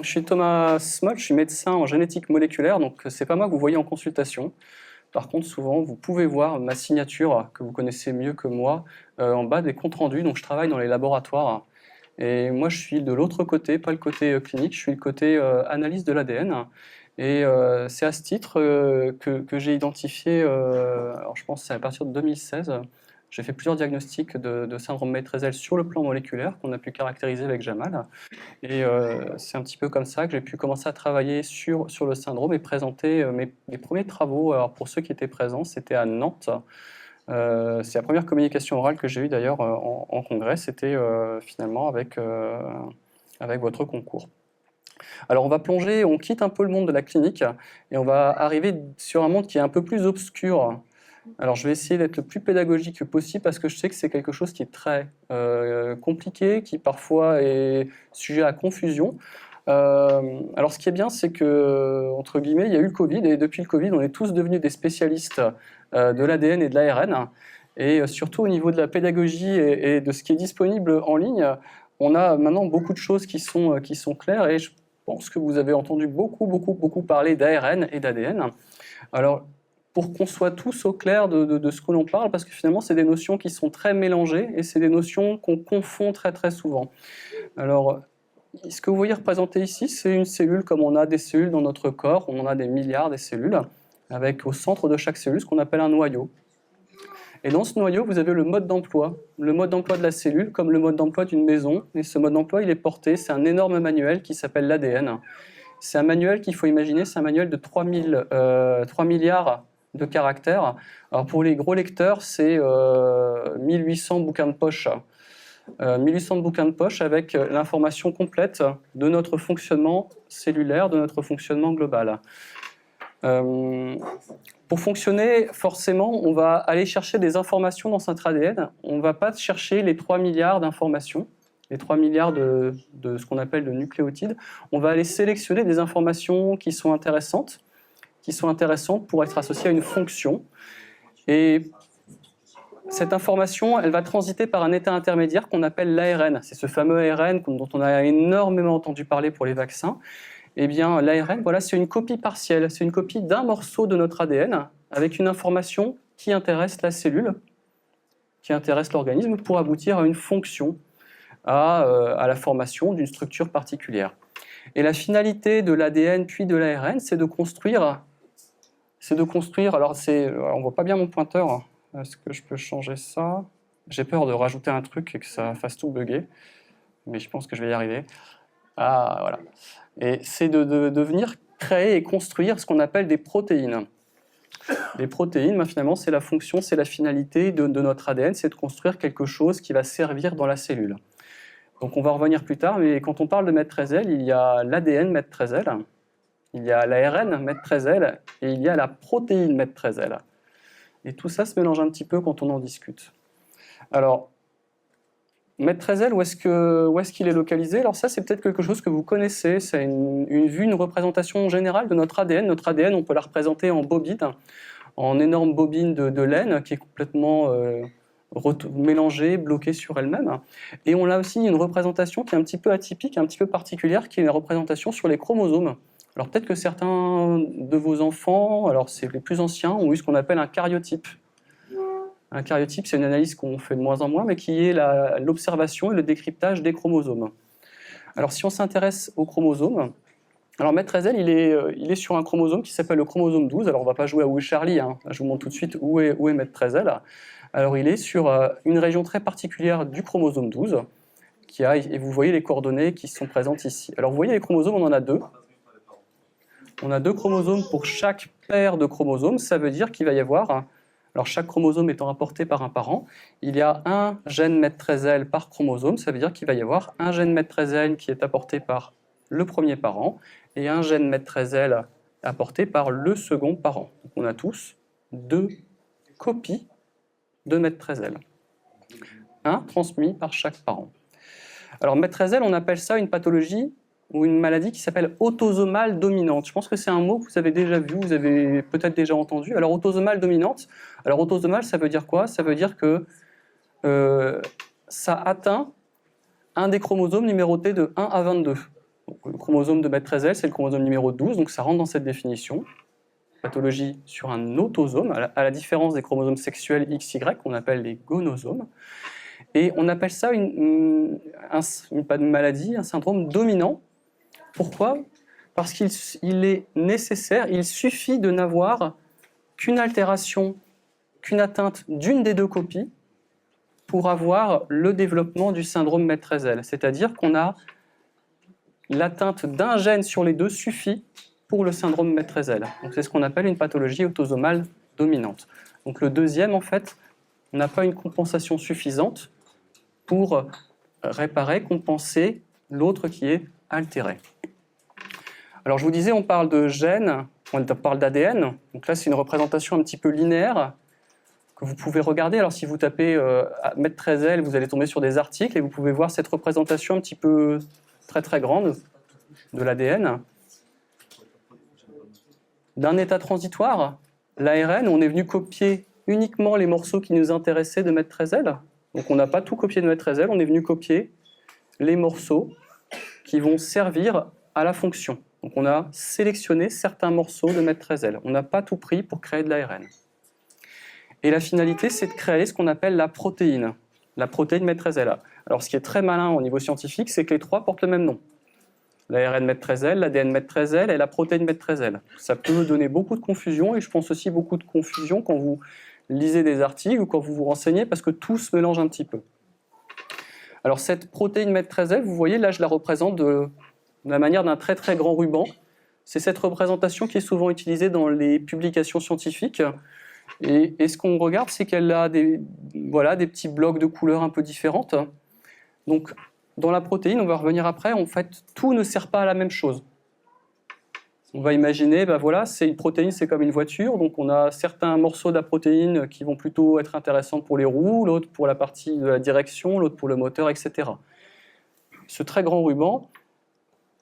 Je suis Thomas Smol, je suis médecin en génétique moléculaire, donc c'est pas moi que vous voyez en consultation. Par contre, souvent, vous pouvez voir ma signature, que vous connaissez mieux que moi, en bas des comptes rendus. Donc je travaille dans les laboratoires. Et moi, je suis de l'autre côté, pas le côté clinique, je suis le côté analyse de l'ADN. Et c'est à ce titre que j'ai identifié, alors je pense que c'est à partir de 2016, j'ai fait plusieurs diagnostics de syndrome Maître-Zell sur le plan moléculaire qu'on a pu caractériser avec Jamal. Et c'est un petit peu comme ça que j'ai pu commencer à travailler sur le syndrome et présenter mes premiers travaux. Alors pour ceux qui étaient présents, c'était à Nantes. C'est la première communication orale que j'ai eue d'ailleurs en congrès, c'était finalement avec votre concours. Alors on va plonger, on quitte un peu le monde de la clinique et on va arriver sur un monde qui est un peu plus obscur. Alors je vais essayer d'être le plus pédagogique possible parce que je sais que c'est quelque chose qui est très compliqué, qui parfois est sujet à confusion. Alors ce qui est bien, c'est que, entre guillemets, il y a eu le Covid et depuis le Covid, on est tous devenus des spécialistes de l'ADN et de l'ARN. Et surtout au niveau de la pédagogie et de ce qui est disponible en ligne, on a maintenant beaucoup de choses qui sont claires et je pense que vous avez entendu beaucoup parler d'ARN et d'ADN. Alors, pour qu'on soit tous au clair de ce que l'on parle, parce que finalement, c'est des notions qui sont très mélangées et c'est des notions qu'on confond très souvent. Alors, ce que vous voyez représenté ici, c'est une cellule comme on a des cellules dans notre corps, on en a des milliards de cellules, avec au centre de chaque cellule ce qu'on appelle un noyau. Et dans ce noyau, vous avez le mode d'emploi de la cellule comme le mode d'emploi d'une maison. Et ce mode d'emploi, il est porté, c'est un énorme manuel qui s'appelle l'ADN. C'est un manuel qu'il faut imaginer, c'est un manuel de 3 milliards de caractères. Alors pour les gros lecteurs, c'est 1800 bouquins de poche. 1800 bouquins de poche avec l'information complète de notre fonctionnement cellulaire, de notre fonctionnement global. Pour fonctionner, forcément, on va aller chercher des informations dans notre ADN. On ne va pas chercher les 3 milliards d'informations, les 3 milliards de ce qu'on appelle de nucléotides. On va aller sélectionner des informations qui sont intéressantes pour être associées à une fonction. Et cette information, elle va transiter par un état intermédiaire qu'on appelle l'ARN. C'est ce fameux ARN dont on a énormément entendu parler pour les vaccins. Eh bien, l'ARN, voilà, c'est une copie partielle, c'est une copie d'un morceau de notre ADN avec une information qui intéresse la cellule, qui intéresse l'organisme pour aboutir à une fonction, à la formation d'une structure particulière. Et la finalité de l'ADN puis de l'ARN, c'est de construire, alors on ne voit pas bien mon pointeur, est-ce que je peux changer ça? J'ai peur de rajouter un truc et que ça fasse tout bugger, mais je pense que je vais y arriver. Ah, voilà. Et c'est de venir créer et construire ce qu'on appelle des protéines. Les protéines, finalement, c'est la fonction, c'est la finalité de notre ADN, c'est de construire quelque chose qui va servir dans la cellule. Donc on va revenir plus tard, mais quand on parle de Maître-Zell, il y a l'ADN Maître-Zell, il y a l'ARN Maître-Zell et il y a la protéine Maître-Zell. Et tout ça se mélange un petit peu quand on en discute. Alors, Maître-Zell, où est-ce qu'il est localisé? Alors ça, c'est peut-être quelque chose que vous connaissez. C'est une représentation générale de notre ADN. Notre ADN, on peut la représenter en bobine, en énorme bobine de laine qui est complètement mélangée, bloquée sur elle-même. Et on a aussi une représentation qui est un petit peu atypique, un petit peu particulière, qui est une représentation sur les chromosomes. Alors peut-être que certains de vos enfants, alors c'est les plus anciens, ont eu ce qu'on appelle un karyotype. Un karyotype, c'est une analyse qu'on fait de moins en moins, mais qui est l'observation et le décryptage des chromosomes. Alors si on s'intéresse aux chromosomes, alors Maître-Zell, il est sur un chromosome qui s'appelle le chromosome 12. Alors on ne va pas jouer à où est Charlie, hein. Je vous montre tout de suite où est Maître-Zell. Alors il est sur une région très particulière du chromosome 12, et vous voyez les coordonnées qui sont présentes ici. Alors vous voyez les chromosomes, on en a 2. On a 2 chromosomes pour chaque paire de chromosomes, ça veut dire qu'il va y avoir, alors chaque chromosome étant apporté par un parent, il y a un gène Maître-Zell par chromosome, ça veut dire qu'il va y avoir un gène Maître-Zell qui est apporté par le premier parent et un gène Maître-Zell apporté par le second parent. Donc on a tous 2 copies de Maître-Zell, un transmis par chaque parent. Alors Maître-Zell, on appelle ça une pathologie ou une maladie qui s'appelle autosomale dominante. Je pense que c'est un mot que vous avez déjà vu, vous avez peut-être déjà entendu. Alors autosomale dominante, alors autosomale, ça veut dire quoi? Ça veut dire que ça atteint un des chromosomes numérotés de 1 à 22. Donc, le chromosome de maître-L, c'est le chromosome numéro 12, donc ça rentre dans cette définition. Pathologie sur un autosome, à la différence des chromosomes sexuels XY, qu'on appelle les gonosomes. Et on appelle ça pas de maladie, un syndrome dominant. Pourquoi ? Parce qu'il est nécessaire, il suffit de n'avoir qu'une altération, qu'une atteinte d'une des deux copies pour avoir le développement du syndrome maître-L. C'est-à-dire qu'on a l'atteinte d'un gène sur les deux suffit pour le syndrome maître-L. Donc c'est ce qu'on appelle une pathologie autosomale dominante. Donc le deuxième, en fait, n'a pas une compensation suffisante pour réparer, compenser l'autre qui est altéré. Alors je vous disais, on parle de gènes, on parle d'ADN. Donc là, c'est une représentation un petit peu linéaire que vous pouvez regarder. Alors si vous tapez maître-L, vous allez tomber sur des articles et vous pouvez voir cette représentation un petit peu très très grande de l'ADN. D'un état transitoire, l'ARN, on est venu copier uniquement les morceaux qui nous intéressaient de maître-L. Donc on n'a pas tout copié de maître-L, on est venu copier les morceaux qui vont servir à la fonction. Donc on a sélectionné certains morceaux de maître-L. On n'a pas tout pris pour créer de l'ARN. Et la finalité, c'est de créer ce qu'on appelle la protéine maître-L. Alors ce qui est très malin au niveau scientifique, c'est que les trois portent le même nom. L'ARN maître-L, l'ADN maître-L et la protéine maître-L. Ça peut donner beaucoup de confusion et je pense aussi beaucoup de confusion quand vous lisez des articles ou quand vous vous renseignez parce que tout se mélange un petit peu. Alors cette protéine maître-L, vous voyez là je la représente de la manière d'un très très grand ruban. C'est cette représentation qui est souvent utilisée dans les publications scientifiques. Et ce qu'on regarde, c'est qu'elle a des petits blocs de couleurs un peu différentes. Donc dans la protéine, on va revenir après, en fait, tout ne sert pas à la même chose. On va imaginer, c'est une protéine, c'est comme une voiture, donc on a certains morceaux de la protéine qui vont plutôt être intéressants pour les roues, l'autre pour la partie de la direction, l'autre pour le moteur, etc. Ce très grand ruban,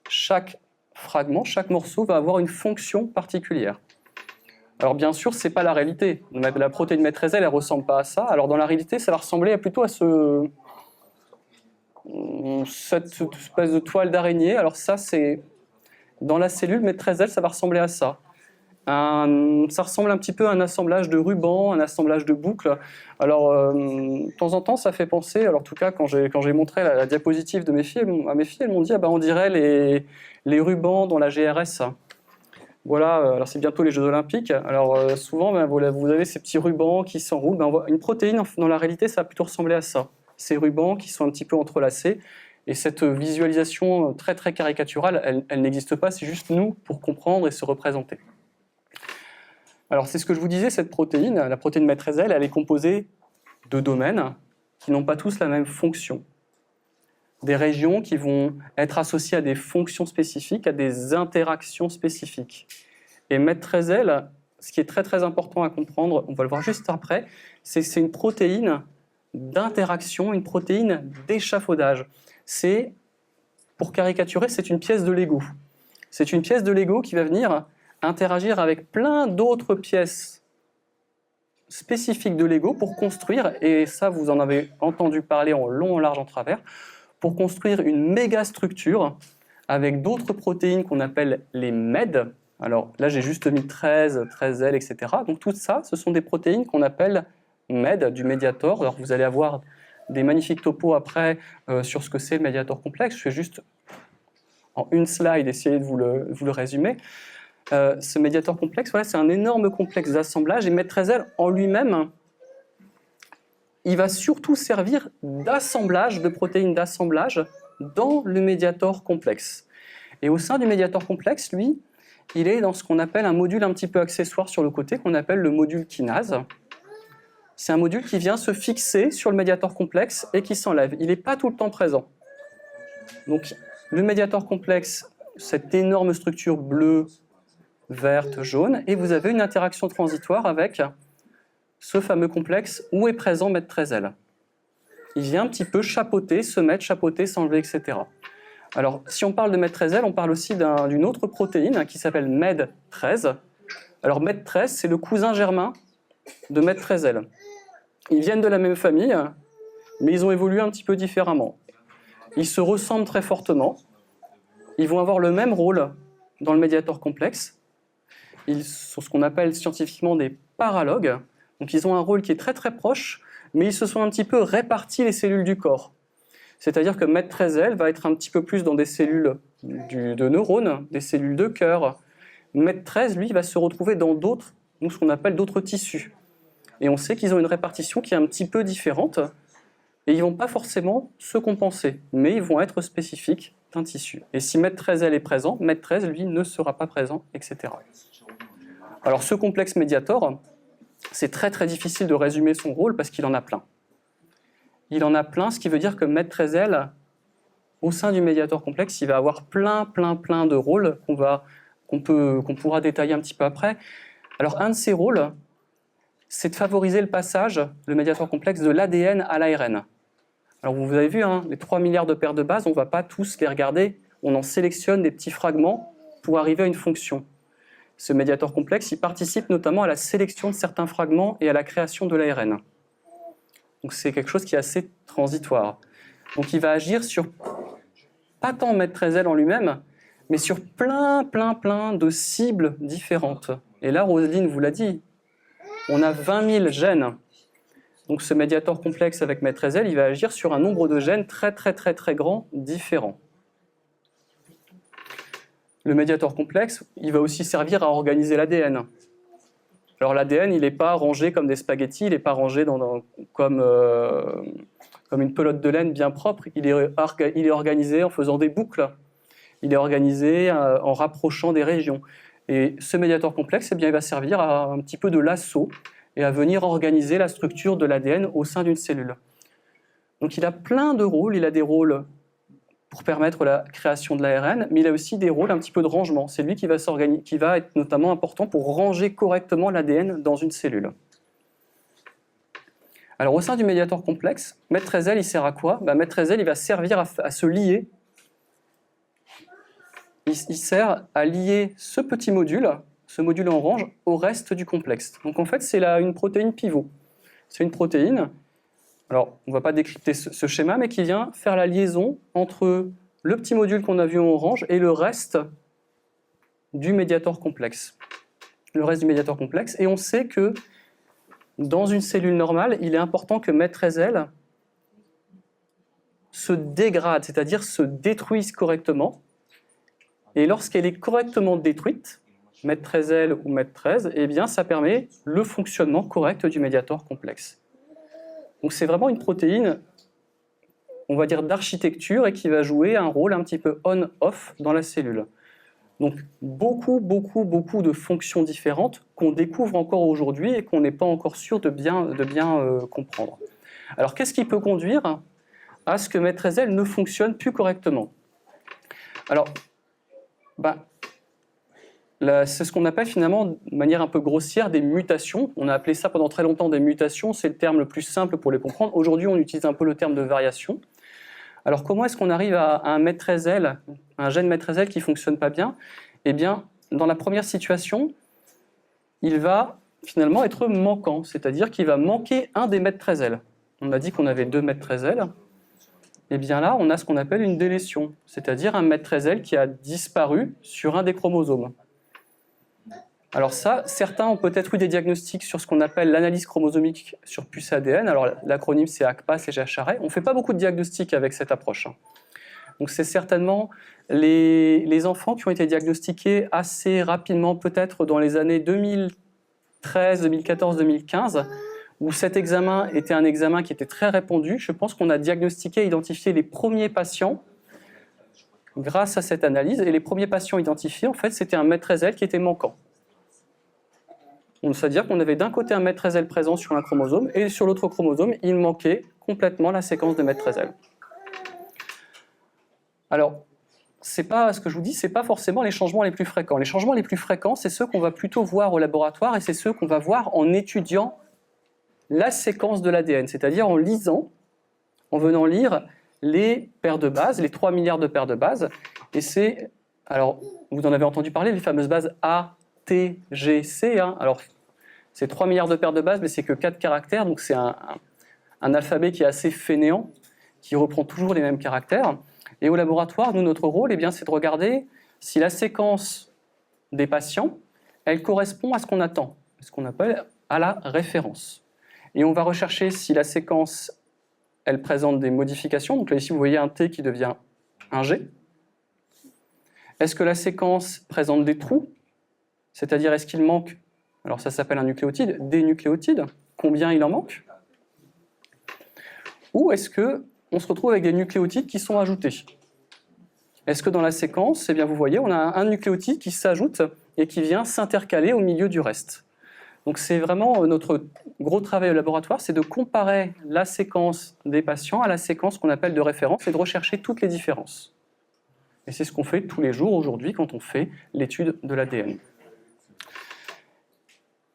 chaque fragment, chaque morceau va avoir une fonction particulière. Alors bien sûr, ce n'est pas la réalité. La protéine maître-L, elle ne ressemble pas à ça. Alors dans la réalité, ça va ressembler plutôt à cette espèce de toile d'araignée. Alors ça, c'est dans la cellule maître-L, ça va ressembler à ça. Ça ressemble un petit peu à un assemblage de rubans, un assemblage de boucles. Alors de temps en temps, ça fait penser. Alors en tout cas, quand j'ai montré la diapositive de mes filles, elles m'ont dit on dirait les rubans dans la GRS. Voilà, alors c'est bientôt les Jeux Olympiques. Alors souvent, vous avez ces petits rubans qui s'enroulent. Une protéine, dans la réalité, ça va plutôt ressembler à ça. Ces rubans qui sont un petit peu entrelacés. Et cette visualisation très très caricaturale, elle n'existe pas, c'est juste nous pour comprendre et se représenter. Alors c'est ce que je vous disais, cette protéine, la protéine maître-L, elle est composée de domaines qui n'ont pas tous la même fonction. Des régions qui vont être associées à des fonctions spécifiques, à des interactions spécifiques. Et maître-L, ce qui est très très important à comprendre, on va le voir juste après, c'est que c'est une protéine d'interaction, une protéine d'échafaudage. C'est, pour caricaturer, c'est une pièce de Lego. C'est une pièce de Lego qui va venir interagir avec plein d'autres pièces spécifiques de Lego pour construire, et ça vous en avez entendu parler en long, en large, en travers, pour construire une méga structure avec d'autres protéines qu'on appelle les MED. Alors là, j'ai juste mis 13, 13L, etc. Donc tout ça, ce sont des protéines qu'on appelle MED, du médiator. Alors vous allez avoir des magnifiques topos après sur ce que c'est le médiator complexe. Je vais juste, en une slide, essayer de vous le résumer. Ce médiator complexe, c'est un énorme complexe d'assemblage, et maître-L en lui-même, il va surtout servir d'assemblage, de protéines d'assemblage dans le médiator complexe. Et au sein du médiator complexe, lui, il est dans ce qu'on appelle un module un petit peu accessoire sur le côté, qu'on appelle le module kinase. C'est un module qui vient se fixer sur le médiator complexe et qui s'enlève. Il n'est pas tout le temps présent. Donc, le médiator complexe, cette énorme structure bleue, verte, jaune, et vous avez une interaction transitoire avec ce fameux complexe où est présent maître-L. Il vient un petit peu chapeauter, se mettre, chapeauter, s'enlever, etc. Alors, si on parle de maître-L, on parle aussi d'une autre protéine qui s'appelle MED13. Alors, MED13, c'est le cousin germain de maître-L. Ils viennent de la même famille, mais ils ont évolué un petit peu différemment. Ils se ressemblent très fortement. ils vont avoir le même rôle dans le médiateur complexe. Ils sont ce qu'on appelle scientifiquement des paralogues. Donc ils ont un rôle qui est très très proche, mais ils se sont un petit peu répartis les cellules du corps. C'est-à-dire que MED13L va être un petit peu plus dans des cellules de neurones, des cellules de cœur. MED13, lui, va se retrouver dans d'autres, ce qu'on appelle d'autres tissus. Et on sait qu'ils ont une répartition qui est un petit peu différente, et ils ne vont pas forcément se compenser, mais ils vont être spécifiques d'un tissu. Et si MED13L est présent, MED13, lui, ne sera pas présent, etc. Alors ce complexe médiator, c'est très très difficile de résumer son rôle parce qu'il en a plein. Il en a plein, ce qui veut dire que MED13L, au sein du médiator complexe, il va avoir plein de rôles qu'on pourra détailler un petit peu après. Alors un de ces rôles, c'est de favoriser le passage, le médiator complexe, de l'ADN à l'ARN. Alors vous avez vu, les 3 milliards de paires de bases, on ne va pas tous les regarder, on en sélectionne des petits fragments pour arriver à une fonction. Ce médiator complexe, il participe notamment à la sélection de certains fragments et à la création de l'ARN. Donc c'est quelque chose qui est assez transitoire. Donc il va agir sur, pas tant MED13L en lui-même, mais sur plein de cibles différentes. Et là, Roselyne vous l'a dit, on a 20 000 gènes. Donc ce médiator complexe avec MED13L, il va agir sur un nombre de gènes très grand, différents. Le médiator complexe, il va aussi servir à organiser l'ADN. Alors l'ADN, il n'est pas rangé comme des spaghettis, il n'est pas rangé comme une pelote de laine bien propre, il est organisé en faisant des boucles, il est organisé en rapprochant des régions. Et ce médiator complexe, eh bien, il va servir à un petit peu de lasso et à venir organiser la structure de l'ADN au sein d'une cellule. Donc il a plein de rôles, il a des rôles pour permettre la création de l'ARN, mais il a aussi des rôles un petit peu de rangement. C'est lui qui va être notamment important pour ranger correctement l'ADN dans une cellule. Alors au sein du médiator complexe, MED13L, il sert à quoi ? MED13L, il va servir à se lier. Il sert à lier ce petit module, ce module en orange, au reste du complexe. Donc en fait, c'est une protéine pivot. C'est une protéine, alors on ne va pas décrypter ce schéma, mais qui vient faire la liaison entre le petit module qu'on a vu en orange et le reste du médiator complexe. Le reste du médiator complexe. Et on sait que dans une cellule normale, il est important que MED13L se dégrade, c'est-à-dire se détruise correctement. Et lorsqu'elle est correctement détruite, MED13L ou MED13, eh bien, ça permet le fonctionnement correct du médiator complexe. Donc c'est vraiment une protéine, on va dire, d'architecture et qui va jouer un rôle un petit peu on-off dans la cellule. Donc beaucoup de fonctions différentes qu'on découvre encore aujourd'hui et qu'on n'est pas encore sûr de bien comprendre. Alors qu'est-ce qui peut conduire à ce que MED13L ne fonctionne plus correctement ? Alors, c'est ce qu'on appelle finalement, de manière un peu grossière, des mutations. On a appelé ça pendant très longtemps des mutations, c'est le terme le plus simple pour les comprendre. Aujourd'hui, on utilise un peu le terme de variation. Alors comment est-ce qu'on arrive à un MED13L, un gène MED13L qui ne fonctionne pas bien ? Eh bien, dans la première situation, il va finalement être manquant, c'est-à-dire qu'il va manquer un des MED13L. On a dit qu'on avait 2 MED13L. Eh bien là, on a ce qu'on appelle une délétion, c'est-à-dire un MED13L qui a disparu sur un des chromosomes. Alors ça, certains ont peut-être eu des diagnostics sur ce qu'on appelle l'analyse chromosomique sur puce ADN. Alors l'acronyme c'est ACPAS et Jacharey. On ne fait pas beaucoup de diagnostics avec cette approche. Donc c'est certainement les enfants qui ont été diagnostiqués assez rapidement, peut-être dans les années 2013, 2014, 2015, où cet examen était un examen qui était très répandu. Je pense qu'on a diagnostiqué et identifié les premiers patients grâce à cette analyse. Et les premiers patients identifiés, en fait, c'était un MED13L qui était manquant. C'est-à-dire qu'on avait d'un côté un MED13L présent sur un chromosome et sur l'autre chromosome, il manquait complètement la séquence de MED13L. Alors, c'est pas ce que je vous dis, c'est pas forcément les changements les plus fréquents. Les changements les plus fréquents, c'est ceux qu'on va plutôt voir au laboratoire et c'est ceux qu'on va voir en étudiant la séquence de l'ADN, c'est-à-dire en lisant, en venant lire les paires de bases, les 3 milliards de paires de bases. Et c'est, alors, vous en avez entendu parler, les fameuses bases A, T, G, C. Alors, c'est 3 milliards de paires de bases, mais c'est que 4 caractères, donc c'est un alphabet qui est assez fainéant, qui reprend toujours les mêmes caractères. Et au laboratoire, nous, notre rôle, eh bien, c'est de regarder si la séquence des patients, elle correspond à ce qu'on attend, ce qu'on appelle à la référence. Et on va rechercher si la séquence, elle présente des modifications. Donc là, ici, vous voyez un T qui devient un G. Est-ce que la séquence présente des trous? C'est-à-dire, est-ce qu'il manque, alors ça s'appelle un nucléotide, des nucléotides? Combien il en manque? Ou est-ce qu'on se retrouve avec des nucléotides qui sont ajoutés? Est-ce que dans la séquence, eh bien, vous voyez, on a un nucléotide qui s'ajoute et qui vient s'intercaler au milieu du reste. Donc c'est vraiment notre gros travail au laboratoire, c'est de comparer la séquence des patients à la séquence qu'on appelle de référence et de rechercher toutes les différences. Et c'est ce qu'on fait tous les jours aujourd'hui quand on fait l'étude de l'ADN.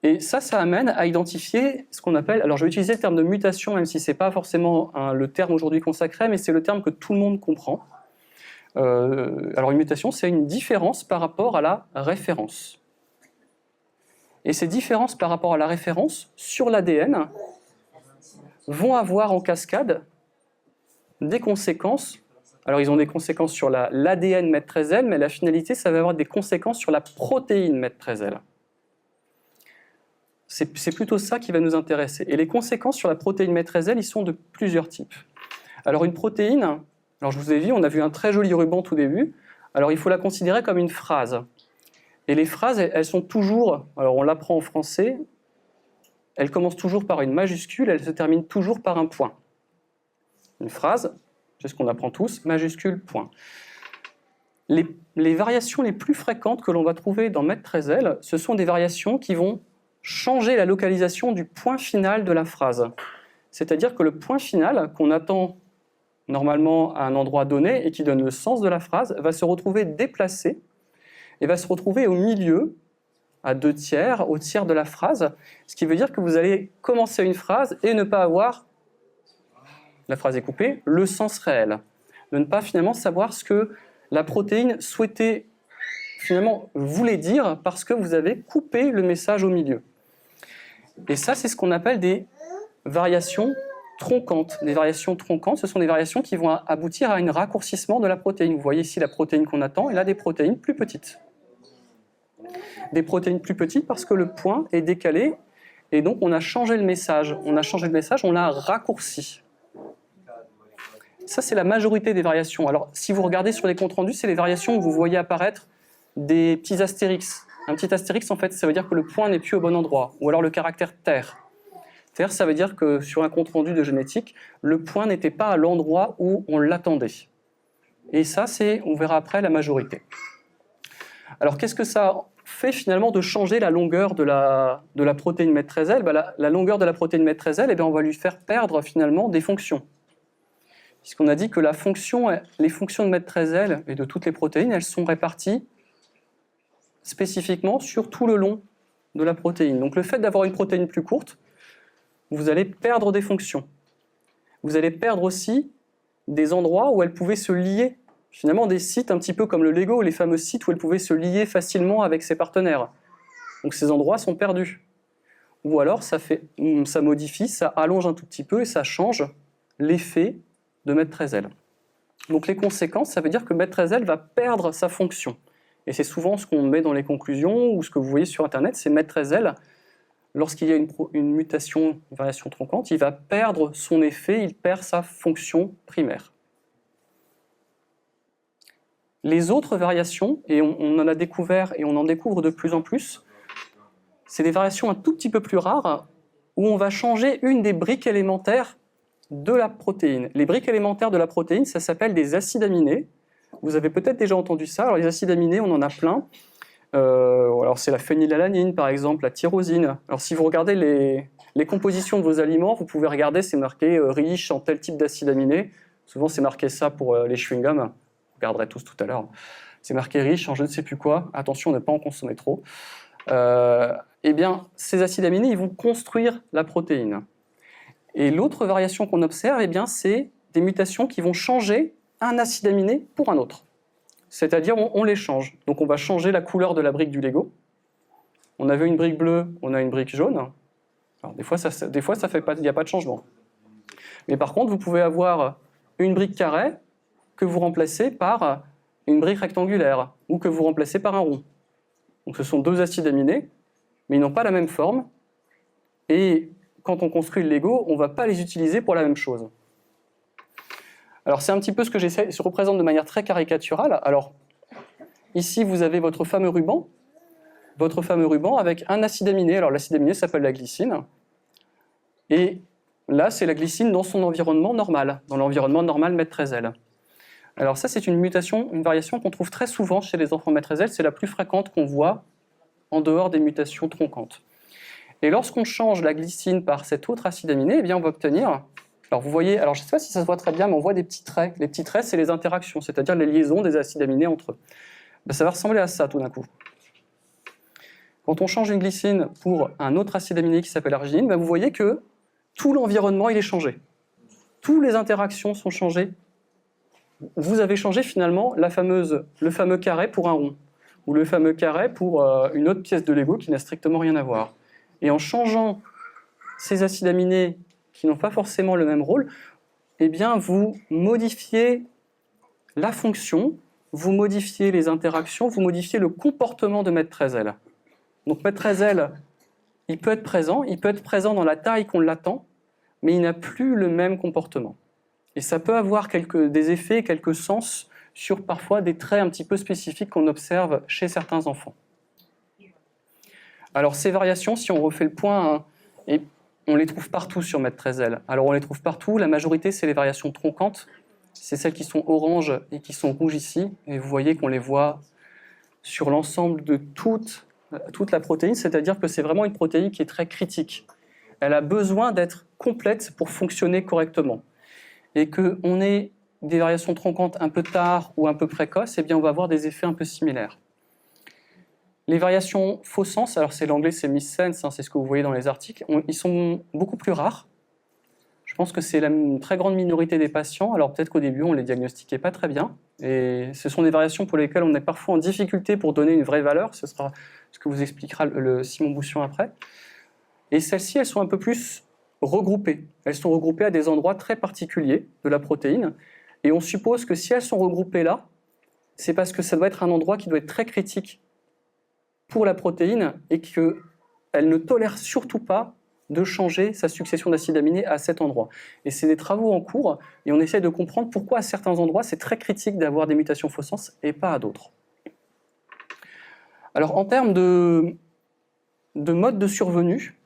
Et ça amène à identifier ce qu'on appelle, alors je vais utiliser le terme de mutation, même si ce n'est pas forcément le terme aujourd'hui consacré, mais c'est le terme que tout le monde comprend. Alors une mutation, c'est une différence par rapport à la référence. Et ces différences par rapport à la référence sur l'ADN vont avoir en cascade des conséquences. Alors ils ont des conséquences sur l'ADN MED13L, mais la finalité, ça va avoir des conséquences sur la protéine MED13L. C'est plutôt ça qui va nous intéresser. Et les conséquences sur la protéine MED13L, ils sont de plusieurs types. Alors une protéine, alors je vous ai dit, on a vu un très joli ruban tout début, alors il faut la considérer comme une phrase. Et les phrases, elles sont toujours, alors on l'apprend en français, elles commencent toujours par une majuscule, elles se terminent toujours par un point. Une phrase, c'est ce qu'on apprend tous, majuscule, point. Les variations les plus fréquentes que l'on va trouver dans MED13L, ce sont des variations qui vont changer la localisation du point final de la phrase. C'est-à-dire que le point final, qu'on attend normalement à un endroit donné et qui donne le sens de la phrase, va se retrouver déplacé et va se retrouver au milieu, à 2/3, au tiers de la phrase, ce qui veut dire que vous allez commencer une phrase et ne pas avoir, la phrase est coupée, le sens réel. De ne pas finalement savoir ce que la protéine souhaitait, finalement voulait dire parce que vous avez coupé le message au milieu. Et ça, c'est ce qu'on appelle des variations tronquantes. Des variations tronquantes, ce sont des variations qui vont aboutir à un raccourcissement de la protéine. Vous voyez ici la protéine qu'on attend, et là des protéines plus petites. Des protéines plus petites parce que le point est décalé, et donc on a changé le message. On a changé le message, on l'a raccourci. Ça, c'est la majorité des variations. Alors, si vous regardez sur les comptes rendus, c'est les variations où vous voyez apparaître des petits astérix. Un petit astérix, en fait, ça veut dire que le point n'est plus au bon endroit, ou alors le caractère ter. Ter, ça veut dire que sur un compte rendu de génétique, le point n'était pas à l'endroit où on l'attendait. Et ça, c'est, on verra après, la majorité. Alors, qu'est-ce que ça fait finalement de changer la longueur de la protéine MED13L? La longueur de la protéine MED13L, on va lui faire perdre finalement des fonctions. Puisqu'on a dit que les fonctions de MED13L et de toutes les protéines, elles sont réparties spécifiquement sur tout le long de la protéine. Donc le fait d'avoir une protéine plus courte, vous allez perdre des fonctions. Vous allez perdre aussi des endroits où elle pouvait se lier, finalement des sites un petit peu comme le Lego, les fameux sites où elle pouvait se lier facilement avec ses partenaires. Donc ces endroits sont perdus. Ou alors ça modifie, ça allonge un tout petit peu et ça change l'effet de MED13L. Donc les conséquences, ça veut dire que MED13L va perdre sa fonction. Et c'est souvent ce qu'on met dans les conclusions ou ce que vous voyez sur Internet, c'est MED13L. Lorsqu'il y a une mutation, une variation tronquante, il va perdre son effet, il perd sa fonction primaire. Les autres variations, et on en a découvert et on en découvre de plus en plus, c'est des variations un tout petit peu plus rares où on va changer une des briques élémentaires de la protéine. Les briques élémentaires de la protéine, ça s'appelle des acides aminés. Vous avez peut-être déjà entendu ça. Alors les acides aminés, on en a plein. Alors c'est la phénylalanine par exemple, la tyrosine. Alors si vous regardez les compositions de vos aliments, vous pouvez regarder, c'est marqué riche en tel type d'acide aminé. Souvent c'est marqué ça pour les chewing-gums. Vous regarderez tous tout à l'heure. C'est marqué riche en je ne sais plus quoi. Attention, ne pas en consommer trop. Eh bien, ces acides aminés, ils vont construire la protéine. Et l'autre variation qu'on observe, eh bien, c'est des mutations qui vont changer un acide aminé pour un autre. C'est-à-dire, on les change. Donc, on va changer la couleur de la brique du Lego. On avait une brique bleue, on a une brique jaune. Alors, des fois, il n'y a pas de changement. Mais par contre, vous pouvez avoir une brique carrée que vous remplacez par une brique rectangulaire ou que vous remplacez par un rond. Donc ce sont deux acides aminés, mais ils n'ont pas la même forme. Et quand on construit le Lego, on ne va pas les utiliser pour la même chose. Alors c'est un petit peu ce que je représente de manière très caricaturale. Alors ici, vous avez votre fameux ruban avec un acide aminé. Alors l'acide aminé s'appelle la glycine. Et là, c'est la glycine dans son environnement normal, dans l'environnement normal maître-L. Alors ça, c'est une mutation, une variation qu'on trouve très souvent chez les enfants maître-L. C'est la plus fréquente qu'on voit en dehors des mutations troncantes. Et lorsqu'on change la glycine par cet autre acide aminé, eh bien on va obtenir... Alors vous voyez, alors je ne sais pas si ça se voit très bien, mais on voit des petits traits. Les petits traits, c'est les interactions, c'est-à-dire les liaisons des acides aminés entre eux. Ben, ça va ressembler à ça tout d'un coup. Quand on change une glycine pour un autre acide aminé qui s'appelle arginine, ben, vous voyez que tout l'environnement il est changé. Toutes les interactions sont changées. Vous avez changé finalement le fameux carré pour un rond, ou le fameux carré pour une autre pièce de Lego qui n'a strictement rien à voir. Et en changeant ces acides aminés qui n'ont pas forcément le même rôle, eh bien vous modifiez la fonction, vous modifiez les interactions, vous modifiez le comportement de maître-L. Donc maître-L, il peut être présent dans la taille qu'on l'attend, mais il n'a plus le même comportement. Et ça peut avoir des effets, quelques sens sur parfois des traits un petit peu spécifiques qu'on observe chez certains enfants. Alors ces variations, si on refait le point, et on les trouve partout sur maître-L. Alors on les trouve partout, la majorité c'est les variations troncantes, c'est celles qui sont oranges et qui sont rouges ici, et vous voyez qu'on les voit sur l'ensemble de toute la protéine, c'est-à-dire que c'est vraiment une protéine qui est très critique. Elle a besoin d'être complète pour fonctionner correctement. Et qu'on ait des variations troncantes un peu tard ou un peu précoces, eh bien on va avoir des effets un peu similaires. Les variations faux sens, alors c'est l'anglais, c'est missense, c'est ce que vous voyez dans les articles, ils sont beaucoup plus rares. Je pense que c'est la très grande minorité des patients, alors peut-être qu'au début on ne les diagnostiquait pas très bien, et ce sont des variations pour lesquelles on est parfois en difficulté pour donner une vraie valeur, ce sera ce que vous expliquera le Simon Boussion après. Et celles-ci, elles sont un peu plus regroupées. Elles sont regroupées à des endroits très particuliers de la protéine, et on suppose que si elles sont regroupées là, c'est parce que ça doit être un endroit qui doit être très critique pour la protéine et qu'elle ne tolère surtout pas de changer sa succession d'acides aminés à cet endroit. Et c'est des travaux en cours et on essaie de comprendre pourquoi à certains endroits c'est très critique d'avoir des mutations faux sens et pas à d'autres. Alors en termes de mode de survenue,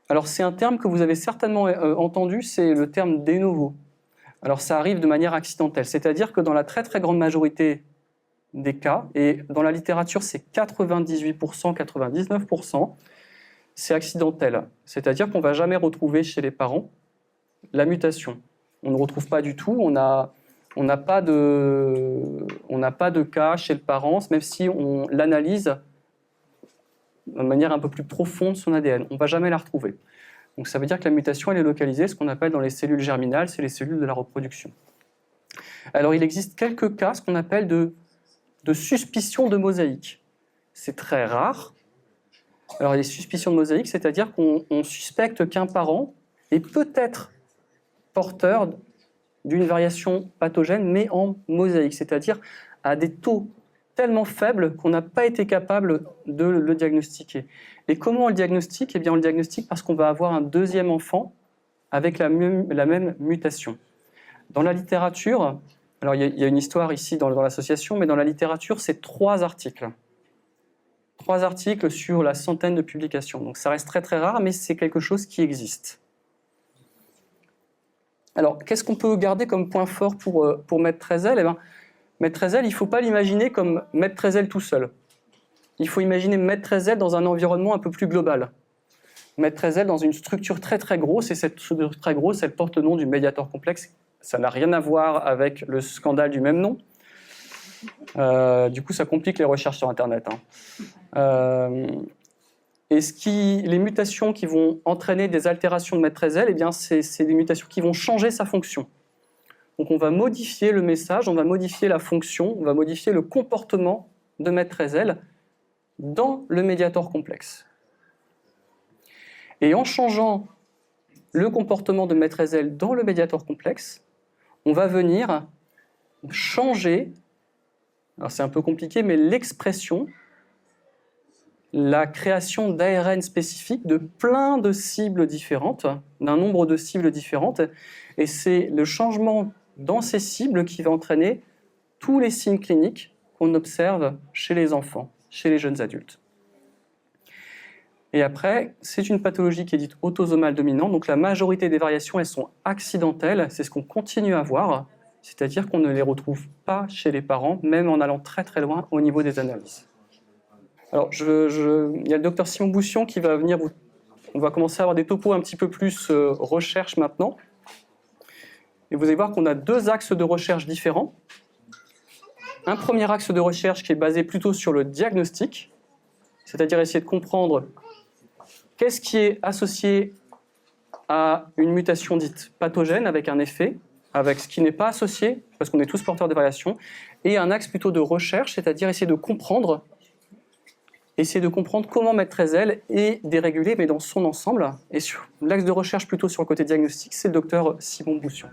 alors c'est un terme que vous avez certainement entendu, c'est le terme de novo. Alors ça arrive de manière accidentelle, c'est-à-dire que dans la très très grande majorité des cas, et dans la littérature c'est 98%, 99%, c'est accidentel. C'est-à-dire qu'on ne va jamais retrouver chez les parents la mutation. On ne retrouve pas du tout, on n'a pas de cas chez le parent, même si on l'analyse de manière un peu plus profonde son ADN. On ne va jamais la retrouver. Donc ça veut dire que la mutation elle est localisée, ce qu'on appelle dans les cellules germinales, c'est les cellules de la reproduction. Alors il existe quelques cas, ce qu'on appelle de suspicion de mosaïque. C'est très rare. Alors les suspicions de mosaïque, c'est-à-dire qu'on suspecte qu'un parent est peut-être porteur d'une variation pathogène, mais en mosaïque, c'est-à-dire à des taux tellement faibles qu'on n'a pas été capable de le diagnostiquer. Et comment on le diagnostique ? Eh bien, on le diagnostique parce qu'on va avoir un deuxième enfant avec la même mutation. Dans la littérature, alors il y a une histoire ici dans l'association, mais dans la littérature, c'est 3 articles. 3 articles sur la centaine de publications. Donc ça reste très très rare, mais c'est quelque chose qui existe. Alors, qu'est-ce qu'on peut garder comme point fort pour maître-L ? Eh bien, maître-L, il ne faut pas l'imaginer comme maître-L tout seul. Il faut imaginer maître-L dans un environnement un peu plus global. Maître-L dans une structure très très grosse, et cette structure très grosse, elle porte le nom du médiator complexe. Ça n'a rien à voir avec le scandale du même nom. Du coup, ça complique les recherches sur Internet. Et les mutations qui vont entraîner des altérations de maître-L, eh bien, c'est des mutations qui vont changer sa fonction. Donc on va modifier le message, on va modifier la fonction, on va modifier le comportement de maître-L dans le médiator complexe. Et en changeant le comportement de maître-L dans le médiator complexe, on va venir changer, alors c'est un peu compliqué, mais l'expression, la création d'ARN spécifiques de plein de cibles différentes, d'un nombre de cibles différentes, et c'est le changement dans ces cibles qui va entraîner tous les signes cliniques qu'on observe chez les enfants, chez les jeunes adultes. Et après, c'est une pathologie qui est dite autosomale dominante, donc la majorité des variations, elles sont accidentelles, c'est ce qu'on continue à voir, c'est-à-dire qu'on ne les retrouve pas chez les parents, même en allant très très loin au niveau des analyses. Alors, il y a le docteur Simon Boussion qui va venir, on va commencer à avoir des topos un petit peu plus recherche maintenant. Et vous allez voir qu'on a deux axes de recherche différents. Un premier axe de recherche qui est basé plutôt sur le diagnostic, c'est-à-dire essayer de comprendre qu'est-ce qui est associé à une mutation dite pathogène avec un effet, avec ce qui n'est pas associé, parce qu'on est tous porteurs de variations, et un axe plutôt de recherche, c'est-à-dire essayer de comprendre comment mettre Trézel est dérégulé, mais dans son ensemble. Et sur l'axe de recherche plutôt sur le côté diagnostic, c'est le docteur Simon Boussion.